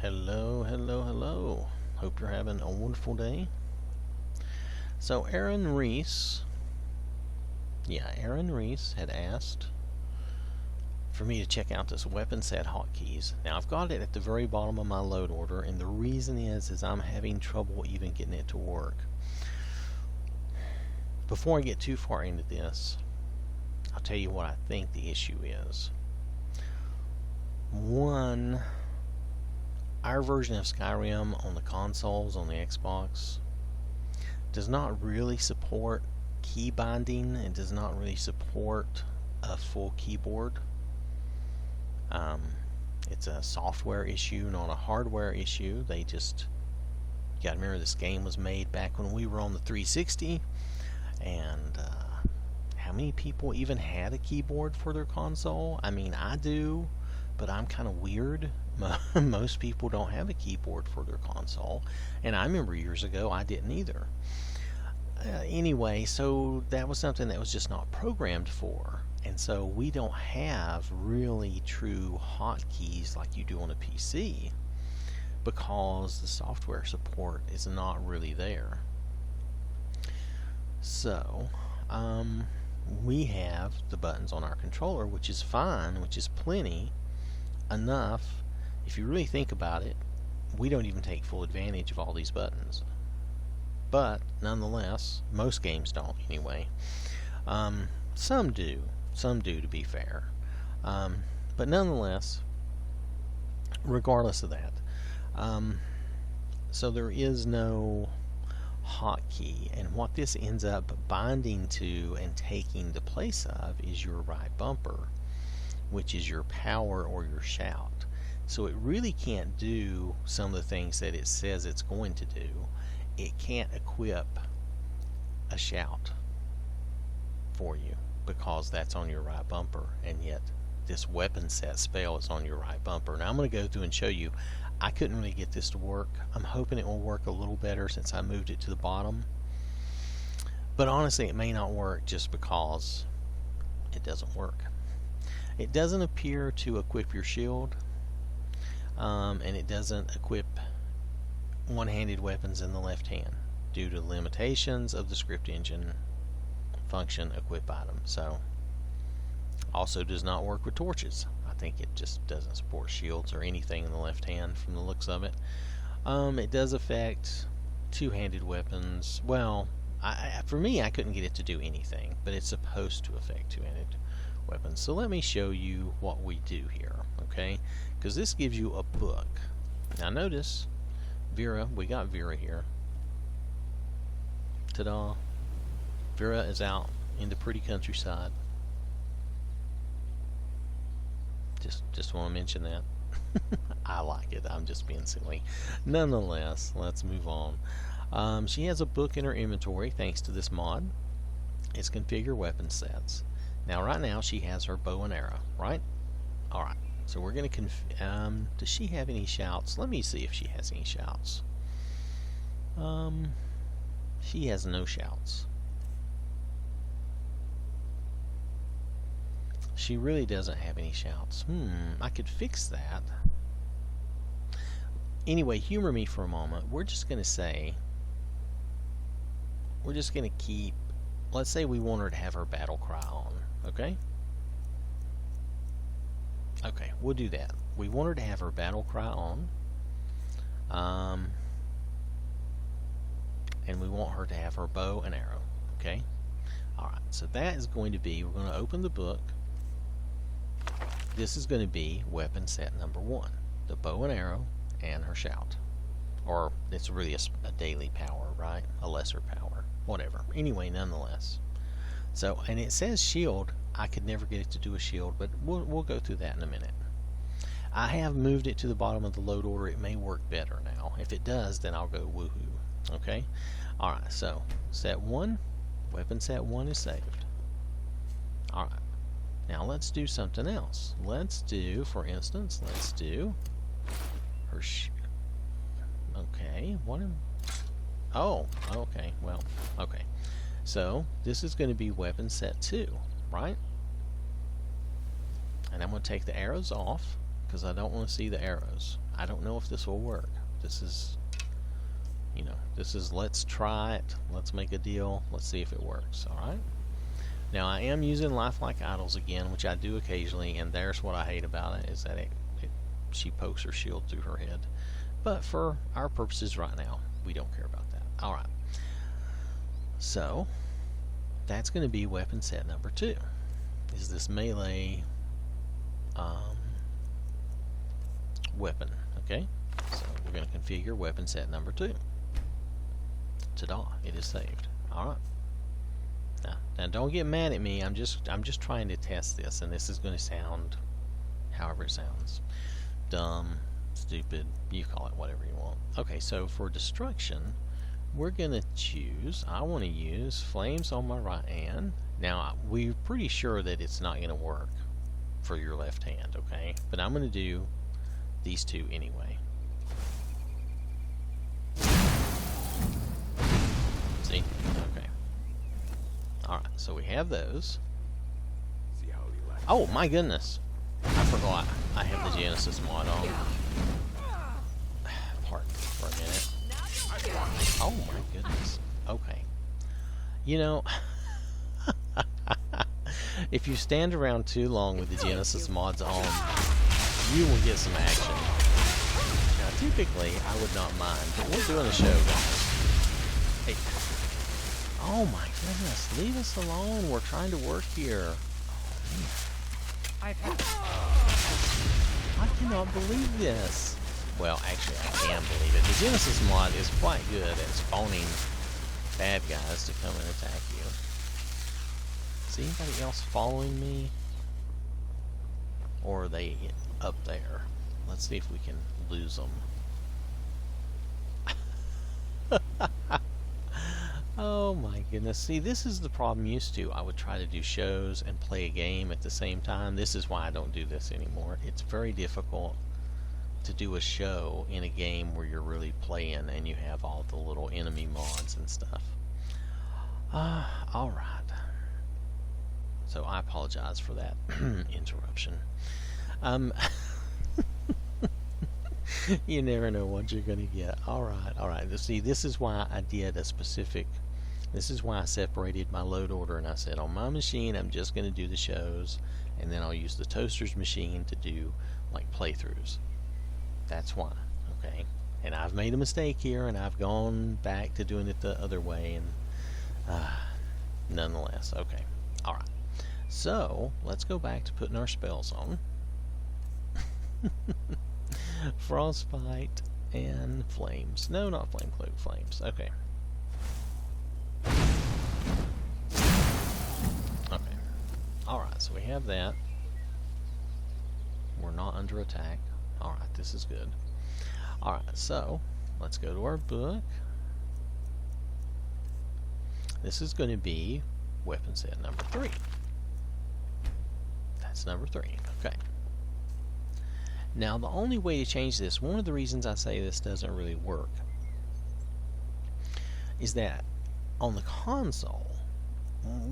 Hello, hello, hello. Hope you're having a wonderful day. So Aaron Reese had asked for me to check out this weapon set hotkeys. Now I've got it at the very bottom of my load order, and the reason is I'm having trouble even getting it to work. Before I get too far into this, I'll tell you what I think the issue is. One, our version of Skyrim on the consoles, on the Xbox, does not really support key binding. It does not really support a full keyboard. It's a software issue, not a hardware issue. You gotta remember this game was made back when we were on the 360, and how many people even had a keyboard for their console? I mean, I do, but I'm kind of weird. Most people don't have a keyboard for their console, and I remember years ago I didn't either. Anyway, so that was something that was just not programmed for, and so we don't have really true hotkeys like you do on a PC because the software support is not really there. So we have the buttons on our controller, which is fine, which is plenty enough. If you really think about it, we don't even take full advantage of all these buttons. But nonetheless, most games don't anyway. Some do, to be fair. But nonetheless, regardless of that, so there is no hotkey, and what this ends up binding to and taking the place of is your right bumper, which is your power or your shout. So it really can't do some of the things that it says it's going to do. It can't equip a shout for you because that's on your right bumper, and yet this weapon set spell is on your right bumper. Now I'm going to go through and show you. I couldn't really get this to work. I'm hoping it will work a little better since I moved it to the bottom. But honestly, it may not work just because it doesn't work. It doesn't appear to equip your shield, and it doesn't equip one-handed weapons in the left hand due to limitations of the script engine function equip item. So also does not work with torches. I think it just doesn't support shields or anything in the left hand from the looks of it. It does affect two-handed weapons. Well, for me, I couldn't get it to do anything, but it's supposed to affect two-handed weapons. So let me show you what we do here, okay? Because this gives you a book. Now notice, Vera, we got Vera here. Ta-da. Vera is out in the pretty countryside. Just want to mention that. I like it. I'm just being silly. Nonetheless, let's move on. She has a book in her inventory thanks to this mod. It's configure weapon sets. Now right now she has her bow and arrow, right? Alright, so we're going to does she have any shouts? Let me see if she has any shouts. She has no shouts. She really doesn't have any shouts. I could fix that. Anyway, humor me for a moment. We're just going to keep, let's say we want her to have her battle cry on, okay? Okay, we'll do that. We want her to have her battle cry on. And we want her to have her bow and arrow, okay? Alright, so that is going to be, we're going to open the book. This is going to be weapon set number 1, the bow and arrow and her shout. Or it's really a daily power, right? A lesser power, whatever. Anyway, nonetheless. So, and it says shield. I could never get it to do a shield, but we'll go through that in a minute. I have moved it to the bottom of the load order. It may work better now. If it does, then I'll go woohoo. Okay? Alright, so set 1, weapon set 1 is saved. Alright. Now let's do something else. Let's do, for instance, her okay, oh, okay, well, okay. So, this is going to be weapon set 2, right? And I'm going to take the arrows off, because I don't want to see the arrows. I don't know if this will work. This is, you know, this is let's try it. Let's make a deal. Let's see if it works. Alright? Now, I am using lifelike idols again, which I do occasionally, and there's what I hate about it, is that she pokes her shield through her head. But for our purposes right now, we don't care about that. Alright. So, that's going to be weapon set number 2. Is this melee weapon. Okay? So, we're going to configure weapon set number 2. Ta-da! It is saved. Alright. Now don't get mad at me. I'm just trying to test this, and this is going to sound however it sounds. Dumb, stupid, you call it whatever you want. Okay, so for destruction, we're going to choose, I want to use flames on my right hand. Now, we're pretty sure that it's not going to work for your left hand, okay? But I'm going to do these two anyway. See? Okay. Alright, so we have those. Oh my goodness! I forgot I have the Genesis mod on. Pardon me for a minute. Oh my goodness. Okay. You know, if you stand around too long with the Genesis mods on, you will get some action. Now, typically, I would not mind, but we're doing a show, guys. Hey. Oh my goodness, leave us alone. We're trying to work here. Oh, I cannot believe this. Well, actually, I can believe it. The Genesis mod is quite good at spawning bad guys to come and attack you. Is anybody else following me? Or are they up there? Let's see if we can lose them. Oh my goodness. See, this is the problem used to. I would try to do shows and play a game at the same time. This is why I don't do this anymore. It's very difficult to do a show in a game where you're really playing and you have all the little enemy mods and stuff. Alright. So I apologize for that interruption. You never know what you're going to get. Alright. See, this is why I did a specific... This is why I separated my load order, and I said on my machine I'm just going to do the shows, and then I'll use the Toaster's machine to do like playthroughs. That's why, okay? And I've made a mistake here, and I've gone back to doing it the other way, and nonetheless, okay. Alright, so let's go back to putting our spells on. Frostbite and flames. No, not flame cloak, flames. Okay. Okay. Alright, so we have that. We're not under attack. Alright, this is good. Alright, so let's go to our book. This is going to be weapon set number 3. That's number 3. Okay. Now, the only way to change this, one of the reasons I say this doesn't really work, is that on the console,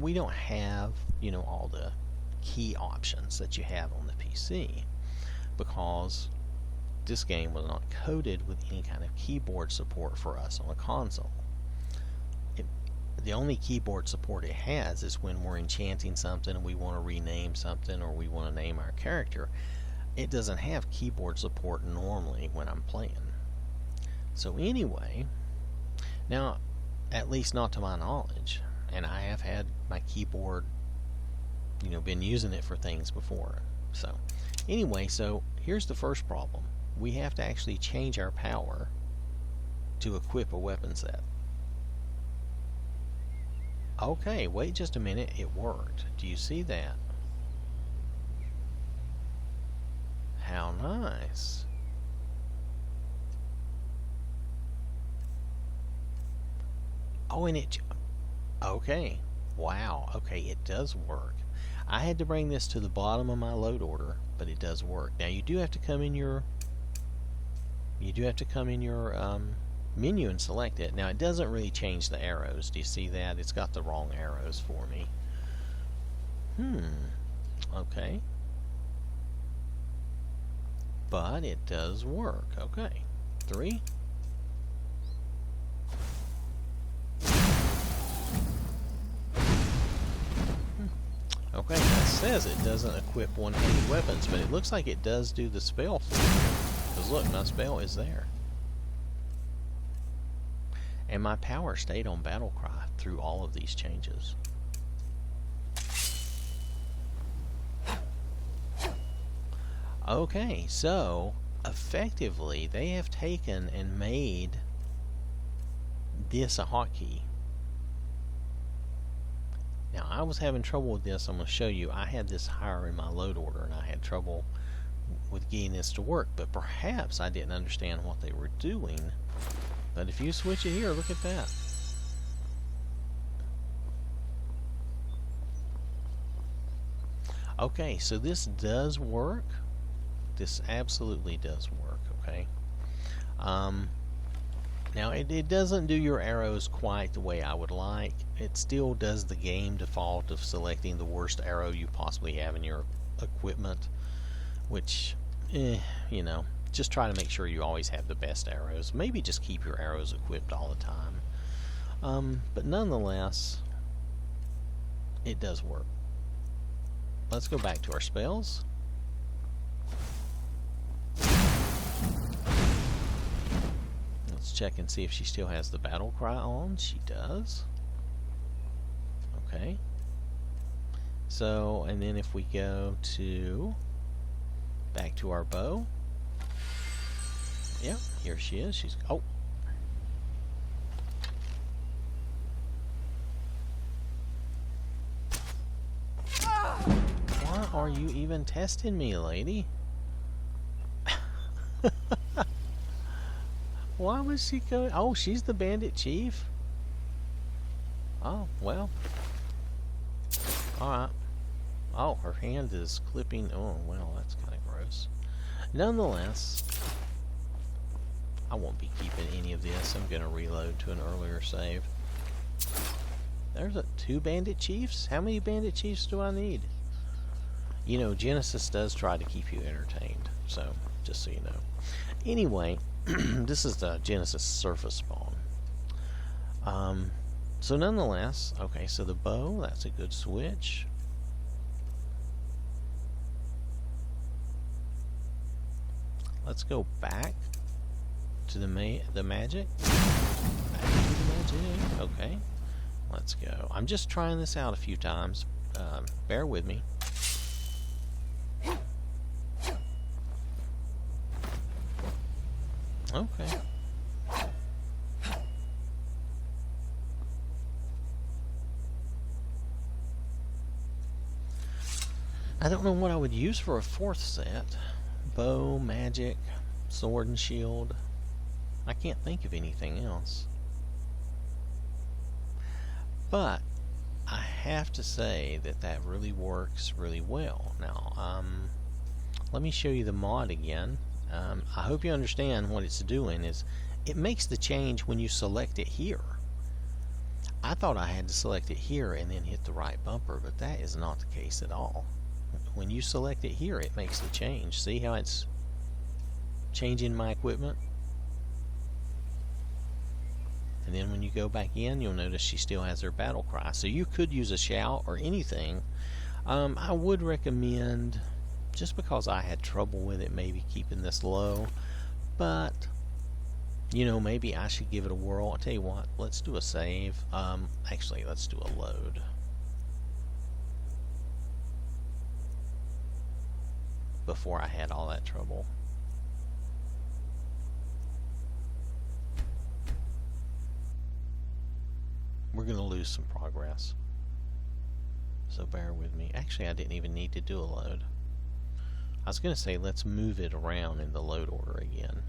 we don't have, you know, all the key options that you have on the PC, because this game was not coded with any kind of keyboard support for us on a console. The only keyboard support it has is when we're enchanting something and we want to rename something, or we want to name our character. It doesn't have keyboard support normally when I'm playing. So anyway, now, at least not to my knowledge, and I have had my keyboard, you know, been using it for things before. So anyway, so here's the first problem. We have to actually change our power to equip a weapon set. Okay, wait just a minute, it worked. Do you see that? How nice. Oh, and it... Okay. Wow. Okay, it does work. I had to bring this to the bottom of my load order, but it does work. Now, you do have to come in your... menu and select it. Now, it doesn't really change the arrows. Do you see that? It's got the wrong arrows for me. Okay. but it does work. Okay, 3. Okay, that says it doesn't equip one-handed weapons, but it looks like it does do the spell for you. Because look, my spell is there. And my power stayed on Battlecry through all of these changes. Okay, so effectively they have taken and made this a hotkey. Now, I was having trouble with this. I'm going to show you. I had this higher in my load order, and I had trouble with getting this to work. But perhaps I didn't understand what they were doing. But if you switch it here, look at that. Okay, so this does work. This absolutely does work, okay? Now, it doesn't do your arrows quite the way I would like. It still does the game default of selecting the worst arrow you possibly have in your equipment, which, you know, just try to make sure you always have the best arrows. Maybe just keep your arrows equipped all the time. But nonetheless, it does work. Let's go back to our spells. Let's check and see if she still has the battle cry on. She does. Okay. So, and then if we go to back to our bow. Yeah, here she is. She's oh. Why are you even testing me, lady? Why was she going? Oh, she's the bandit chief. Oh, well. Alright. Oh, her hand is clipping. Oh, well, that's kind of gross. Nonetheless, I won't be keeping any of this. I'm going to reload to an earlier save. There's 2 bandit chiefs? How many bandit chiefs do I need? You know, Genesis does try to keep you entertained. So, just so you know. Anyway, this is the Genesis surface spawn. So nonetheless, okay, so the bow, that's a good switch. Let's go back to the magic. Back to the magic. Okay, let's go. I'm just trying this out a few times. Bear with me. Okay. I don't know what I would use for a 4th set. Bow, magic, sword and shield. I can't think of anything else. But I have to say that that really works really well. Now, let me show you the mod again. I hope you understand what it's doing is it makes the change when you select it here. I thought I had to select it here and then hit the right bumper, but that is not the case at all. When you select it here, it makes the change. See how it's changing my equipment? And then when you go back in, you'll notice she still has her battle cry. So you could use a shout or anything. I would recommend, just because I had trouble with it, maybe keeping this low. But, you know, maybe I should give it a whirl. I'll tell you what, let's do a save. Actually, let's do a load. Before I had all that trouble. We're going to lose some progress. So bear with me. Actually, I didn't even need to do a load. I was going to say let's move it around in the load order again.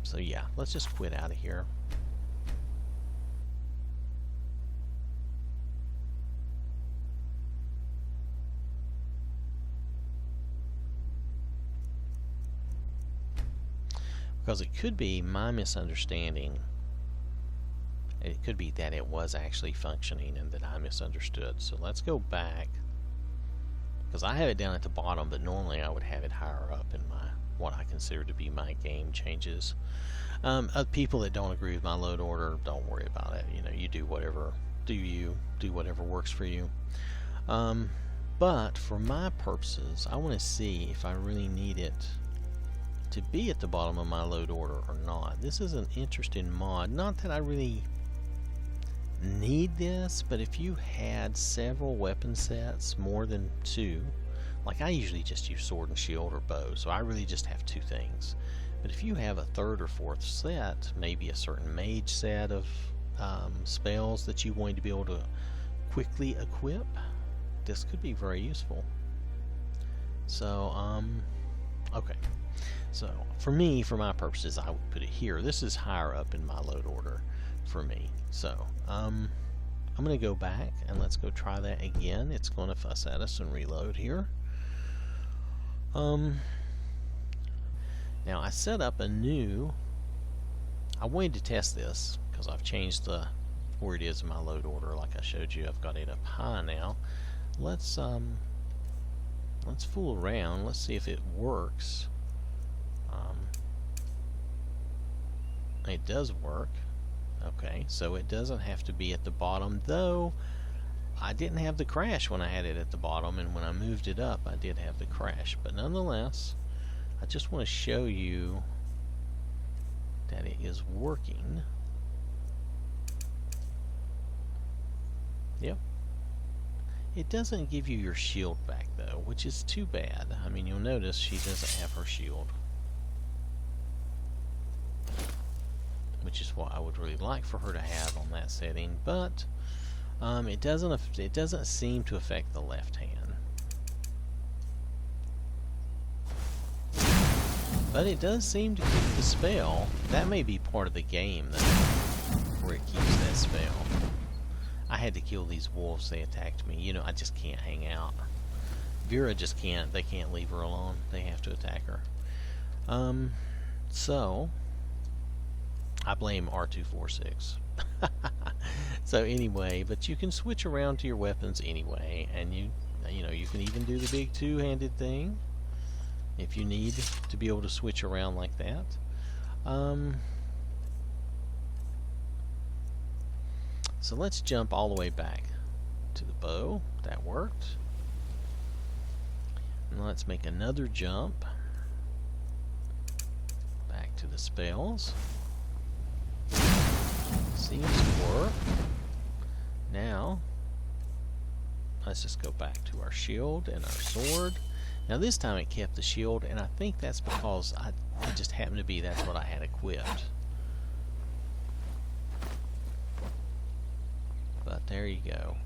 So yeah, let's just quit out of here. Because it could be my misunderstanding. It could be that it was actually functioning and that I misunderstood. So let's go back because I have it down at the bottom, but normally I would have it higher up in my what I consider to be my game changes. People that don't agree with my load order, don't worry about it. You know, you do whatever, do whatever works for you. But for my purposes, I want to see if I really need it to be at the bottom of my load order or not. This is an interesting mod. Not that I really need this, but if you had several weapon sets, more than 2, like I usually just use sword and shield or bow, so I really just have 2 things. But if you have a 3rd or 4th set, maybe a certain mage set of spells that you want to be able to quickly equip, this could be very useful. So, okay. So, for me, for my purposes, I would put it here. This is higher up in my load order for me. So, I'm going to go back and let's go try that again. It's going to fuss at us and reload here. Now I set up a new, I wanted to test this because I've changed where it is in my load order. Like I showed you, I've got it up high now. Let's fool around. Let's see if it works. It does work. Okay, so it doesn't have to be at the bottom, though I didn't have the crash when I had it at the bottom, and when I moved it up I did have the crash. But nonetheless, I just want to show you that it is working. Yep. It doesn't give you your shield back though, which is too bad. I mean, you'll notice she doesn't have her shield, which is what I would really like for her to have on that setting, but it doesn't seem to affect the left hand. But it does seem to keep the spell. That may be part of the game though, where it keeps that spell. I had to kill these wolves, they attacked me. You know, I just can't hang out. Vera just can't, they can't leave her alone. They have to attack her. So I blame R246. So anyway, but you can switch around to your weapons anyway, and you know, you can even do the big two-handed thing if you need to be able to switch around like that. So let's jump all the way back to the bow. That worked. And let's make another jump back to the spells. Seems to work. Now let's just go back to our shield and our sword. Now this time it kept the shield, and I think that's because it just happened to be that's what I had equipped. But there you go.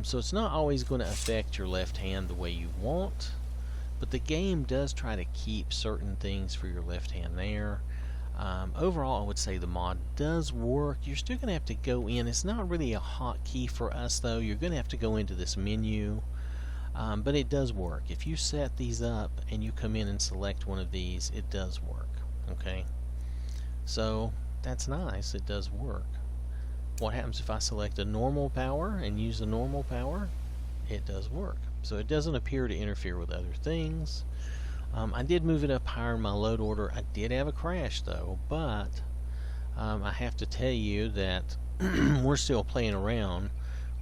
So it's not always going to affect your left hand the way you want, but the game does try to keep certain things for your left hand there. Overall, I would say the mod does work. You're still going to have to go in. It's not really a hotkey for us, though. You're going to have to go into this menu, but it does work. If you set these up and you come in and select one of these, it does work. Okay, so that's nice. It does work. What happens if I select a normal power and use the normal power? It does work. So it doesn't appear to interfere with other things. I did move it up higher in my load order. I did have a crash though, but I have to tell you that we're still playing around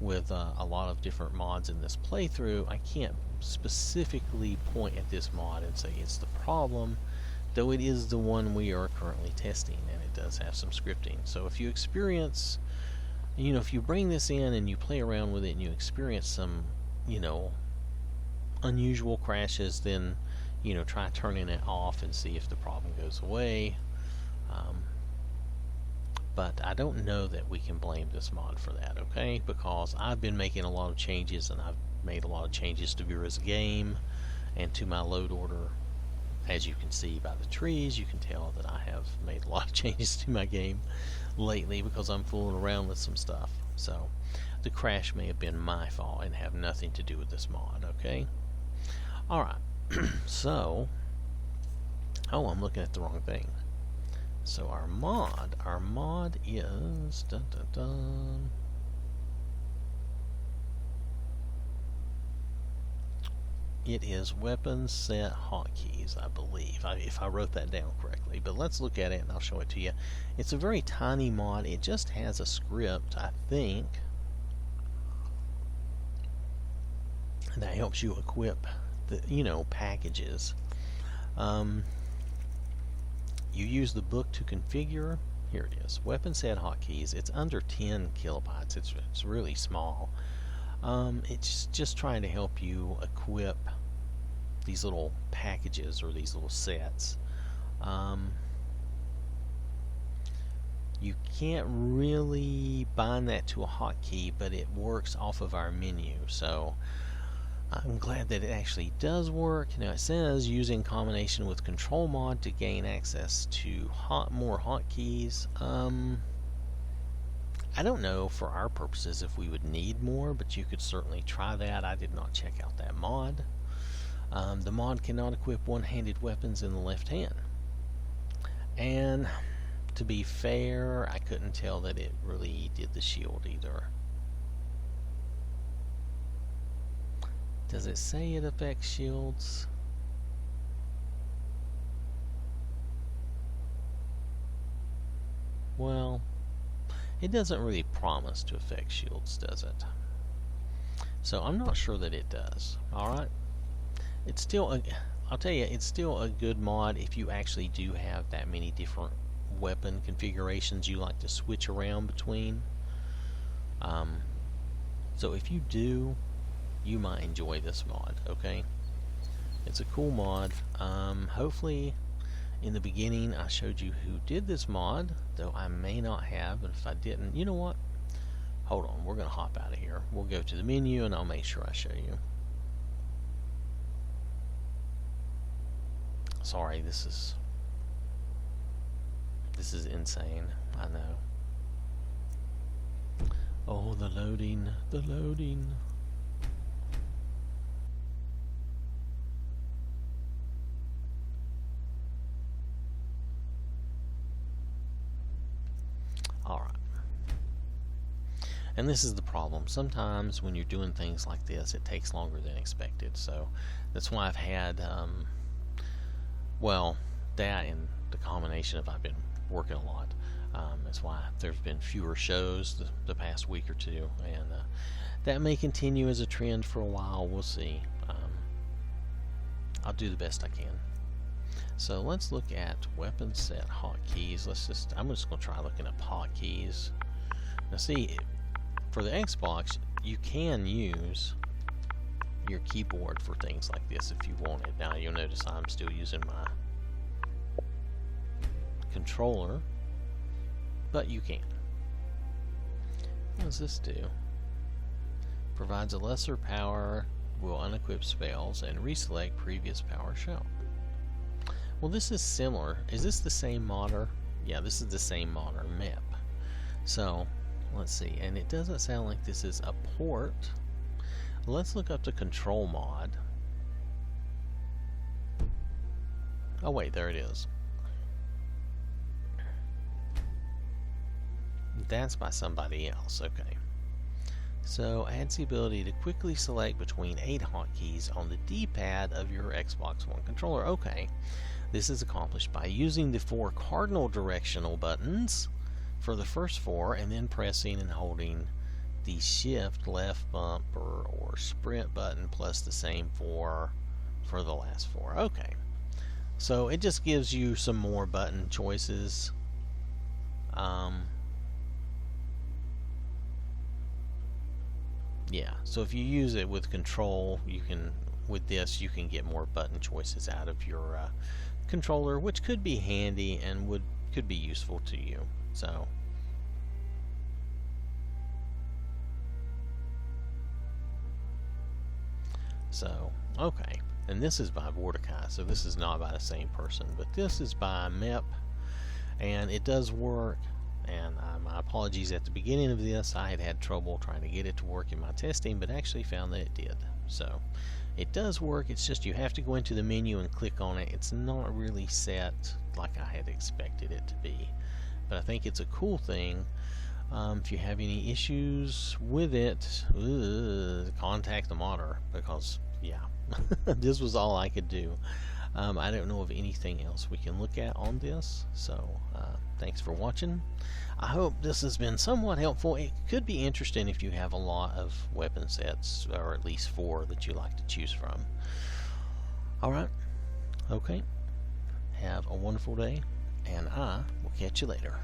with a lot of different mods in this playthrough. I can't specifically point at this mod and say it's the problem, though it is the one we are currently testing, and it does have some scripting. So if you experience, you know, if you bring this in and you play around with it and you experience some, you know, unusual crashes, then, you know, try turning it off and see if the problem goes away. But I don't know that we can blame this mod for that, okay? Because I've been making a lot of changes, and I've made a lot of changes to Vera's game and to my load order. As you can see by the trees, you can tell that I have made a lot of changes to my game lately because I'm fooling around with some stuff. So the crash may have been my fault and have nothing to do with this mod, okay? Alright, so, oh, I'm looking at the wrong thing. So our mod is, dun, dun, dun, It is weapon set hotkeys, I believe, if I wrote that down correctly. But let's look at it and I'll show it to you. It's a very tiny mod. It just has a script, I think, that helps you equip the, packages. You use the book to configure. Here it is, weapon set hotkeys. It's under 10 kilobytes. It's really small. It's just trying to help you equip these little packages or these little sets. You can't really bind that to a hotkey, but it works off of our menu. So I'm glad that it actually does work. Now it says using combination with control mod to gain access to more hotkeys. I don't know for our purposes if we would need more, but you could certainly try that. I did not check out that mod. The mod cannot equip one-handed weapons in the left hand. And to be fair, I couldn't tell that it really did the shield either. Does it say it affects shields? Well, it doesn't really promise to affect shields, does it? So I'm not sure that it does. Alright. It's still I'll tell you, it's still a good mod if you actually do have that many different weapon configurations you like to switch around between. So if you do, you might enjoy this mod, okay? It's a cool mod. Hopefully in the beginning I showed you who did this mod, though I may not have, and if I didn't, you know what? Hold on, we're going to hop out of here. We'll go to the menu and I'll make sure I show you. Sorry, this is insane, I know. Oh, the loading, the loading. Alright. And this is the problem. Sometimes when you're doing things like this, it takes longer than expected. So that's why I've had, well, that and the combination of I've been working a lot. That's why there's been fewer shows the past week or two. And that may continue as a trend for a while. We'll see. I'll do the best I can. So let's look at weapon set hotkeys. I'm just going to try looking up hotkeys. Now see, for the Xbox, you can use your keyboard for things like this if you want it. Now you'll notice I'm still using my controller, but you can. What does this do? Provides a lesser power, will unequip spells, and reselect previous power shown. Well, this is similar. Is this the same modder? Yeah, this is the same modder, MEP. So, let's see. And it doesn't sound like this is a port. Let's look up the control mod. Oh wait, there it is. That's by somebody else. Okay. So, adds the ability to quickly select between 8 hotkeys on the D-pad of your Xbox One controller. Okay. This is accomplished by using the 4 cardinal directional buttons for the first 4 and then pressing and holding the shift left bumper or sprint button plus the same 4 for the last 4. Okay. So it just gives you some more button choices. Yeah, so if you use it with control, with this you can get more button choices out of your controller, which could be handy and could be useful to you. So okay, and this is by Mordecai, so this is not by the same person, but this is by MEP, and it does work. And my apologies at the beginning of this. I had trouble trying to get it to work in my testing, but actually found that it did. So it does work. It's just you have to go into the menu and click on it. It's not really set like I had expected it to be, but I think it's a cool thing. If you have any issues with it, contact the modder, because yeah, This was all I could do. I don't know of anything else we can look at on this, so thanks for watching. I hope this has been somewhat helpful. It could be interesting if you have a lot of weapon sets, or at least 4 that you like to choose from. Alright, okay. Have a wonderful day, and I will catch you later.